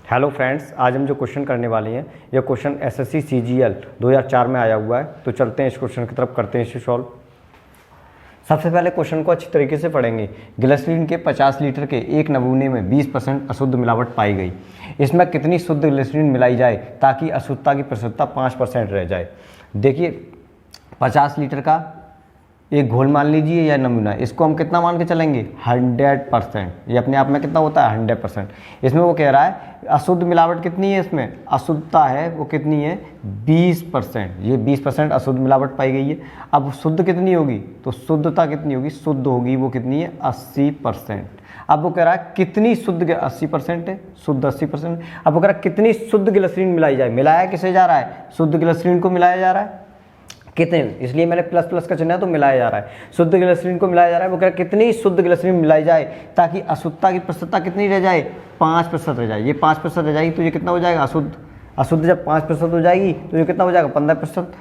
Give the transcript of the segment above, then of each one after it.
Hello friends, आज हम जो क्वेश्चन करने वाले हैं यह क्वेश्चन एसएससी सीजीएल 2004 में आया हुआ है। तो चलते हैं इस क्वेश्चन की तरफ, करते हैं इसे सॉल्व। सबसे पहले क्वेश्चन को अच्छी तरीके से पढ़ेंगे। ग्लिसरीन के 50 लीटर के एक नमूने में 20% अशुद्ध मिलावट पाई गई। इसमें कितनी शुद्ध ग्लिसरीन मिलाई जाए ताकि अशुद्धता की प्रतिशतता 5% रह जाए। देखिए 50 लीटर का एक घोल मान लीजिए या नमूना, इसको हम कितना मान के चलेंगे 100%। ये अपने आप में कितना होता है 100%। इसमें वो कह रहा है अशुद्ध मिलावट कितनी है, इसमें अशुद्धता है वो कितनी है 20%। ये 20% अशुद्ध मिलावट पाई गई है। अब शुद्ध कितनी होगी, तो शुद्धता कितनी होगी, शुद्ध होगी वो कितनी है 80%। अब वो कह रहा है कितनी शुद्ध 80% है, शुद्ध 80%। अब वो कह रहा है कितनी शुद्ध ग्लिसरीन मिलाई जाए। मिलाया किसे जा रहा है, शुद्ध ग्लिसरीन को मिलाया जा रहा है कितने, इसलिए मैंने प्लस प्लस का चिन्ह है तो मिलाया जा रहा है। शुद्ध ग्लिसरीन को मिलाया जा रहा है। वो कह रहा है कितनी शुद्ध ग्लिसरीन मिलाई जाए ताकि अशुद्धता की प्रतिशतता कितनी रह जाए 5% रह जाए। ये 5% रह जाएगी तो ये कितना हो जाएगा अशुद्ध। अशुद्ध जब 5% हो जाएगी तो ये कितना हो जाएगा 15%।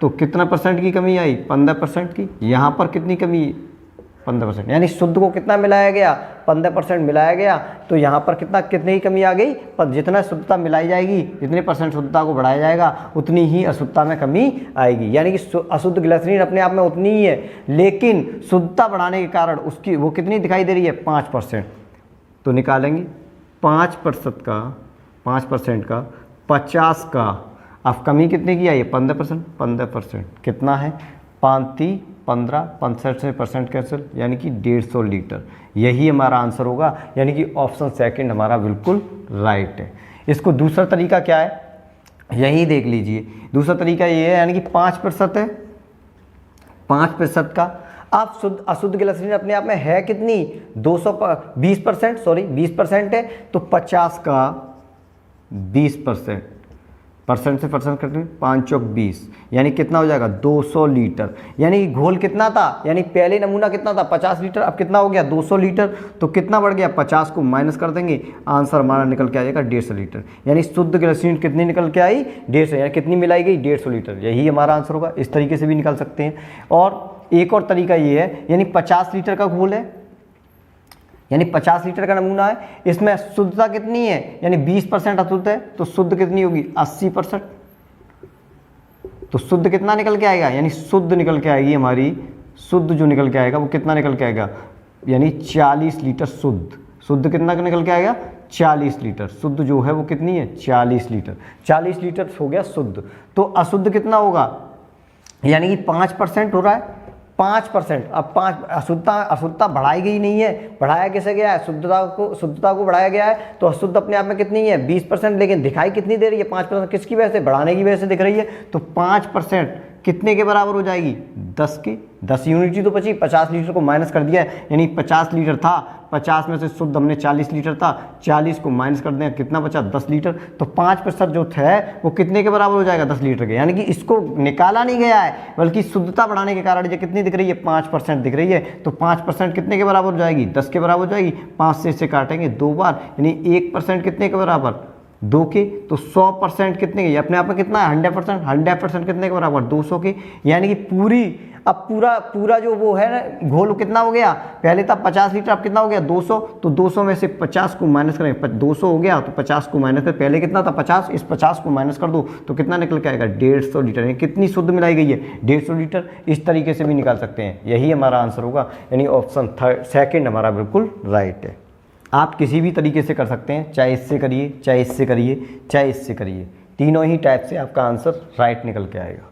तो कितना परसेंट की कमी आई 15% की। यहाँ पर कितनी कमी 15%, यानी शुद्ध को कितना मिलाया गया 15% मिलाया गया। तो यहाँ पर कितनी ही कमी आ गई, पर जितना शुद्धता मिलाई जाएगी, जितने परसेंट शुद्धता को बढ़ाया जाएगा उतनी ही अशुद्धता में कमी आएगी। यानी कि अशुद्ध ग्लिसरीन अपने आप में उतनी ही है, लेकिन शुद्धता बढ़ाने के कारण उसकी वो कितनी दिखाई दे रही है 5%। तो निकालेंगे 5% का 50 का। अब कमी कितने की आई है 15%। कितना है 15 65 से परसेंट कैंसिल, यानी कि 150 लीटर। यही हमारा आंसर होगा, यानी कि ऑप्शन सेकंड हमारा बिल्कुल राइट है। इसको दूसरा तरीका क्या है यही देख लीजिए। दूसरा तरीका ये है, यानी कि 5% है 5% का। अब शुद्ध अशुद्ध ग्लिसरीन अपने आप में है कितनी 20% है। तो 50 का 20%, परसेंट से परसेंट कटेंगे 5 चौक 20, यानी कितना हो जाएगा 200 लीटर। यानी घोल कितना था, यानी पहले नमूना कितना था 50 लीटर, अब कितना हो गया 200 लीटर। तो कितना बढ़ गया 50 को माइनस कर देंगे, आंसर हमारा निकल के आ जाएगा 150 लीटर। यानी शुद्ध ग्लिसरीन कितनी निकल के आई 150, यानी कितनी मिलाई गई 150 लीटर। यही हमारा आंसर होगा। इस तरीके से भी निकाल सकते हैं। और एक और तरीका ये है, यानी 50 लीटर का घोल है, यानी 50 लीटर का नमूना है, इसमें शुद्धता कितनी है, यानी 20% अशुद्ध है। तो शुद्ध कितनी होगी 80%। तो शुद्ध कितना निकल के आएगा, यानी शुद्ध निकल के आएगी हमारी, शुद्ध जो निकल के आएगा वो कितना निकल के आएगा, यानी 40 लीटर शुद्ध। शुद्ध कितना निकल के आएगा 40 लीटर। शुद्ध जो है वो कितनी है 40 लीटर। 40 लीटर हो गया शुद्ध। तो अशुद्ध कितना होगा, यानी कि 5% हो रहा है 5%। अब 5 अशुद्धता बढ़ाई गई नहीं है, बढ़ाया कैसे गया है शुद्धता को बढ़ाया गया है। तो अशुद्ध अपने आप में कितनी है 20%, लेकिन दिखाई कितनी दे रही है 5%। किसकी वजह से, बढ़ाने की वजह से दिख रही है। तो 5% कितने के बराबर हो जाएगी 10 की। 10 यूनिट तो बची, 50 लीटर को माइनस कर दिया है, यानी 50 लीटर था, 50 में से शुद्ध हमने 40 लीटर था, 40 को माइनस कर दें कितना बचा 10 लीटर। तो 5% जो है वो कितने के बराबर हो जाएगा 10 लीटर के। यानी कि इसको निकाला नहीं गया है, बल्कि शुद्धता बढ़ाने के कारण ये कितनी दिख रही है 5% दिख रही है। तो 5% कितने के बराबर हो जाएगी 10 के बराबर हो जाएगी। 5 से इसे काटेंगे 2 बार, यानी 1% कितने के बराबर 2 के। तो 100% कितने के, अपने आप में कितना है 100% कितने के बराबर 200 के। यानी कि पूरा जो वो है ना घोल कितना हो गया, पहले था 50 लीटर, अब कितना हो गया 200। तो 200 में से 50 को माइनस करें, 200 हो गया तो 50 को माइनस कर, पहले कितना था 50, इस 50 को माइनस कर दो तो कितना निकल के आएगा 150 लीटर। यानी कितनी शुद्ध मिलाई गई है 150 लीटर। इस तरीके से भी निकाल सकते हैं। यही हमारा आंसर होगा, यानी ऑप्शन सेकंड हमारा बिल्कुल राइट है। आप किसी भी तरीके से कर सकते हैं, चाहे इससे करिए, चाहे इससे करिए, चाहे इससे करिए, तीनों ही टाइप से आपका आंसर राइट निकल के आएगा।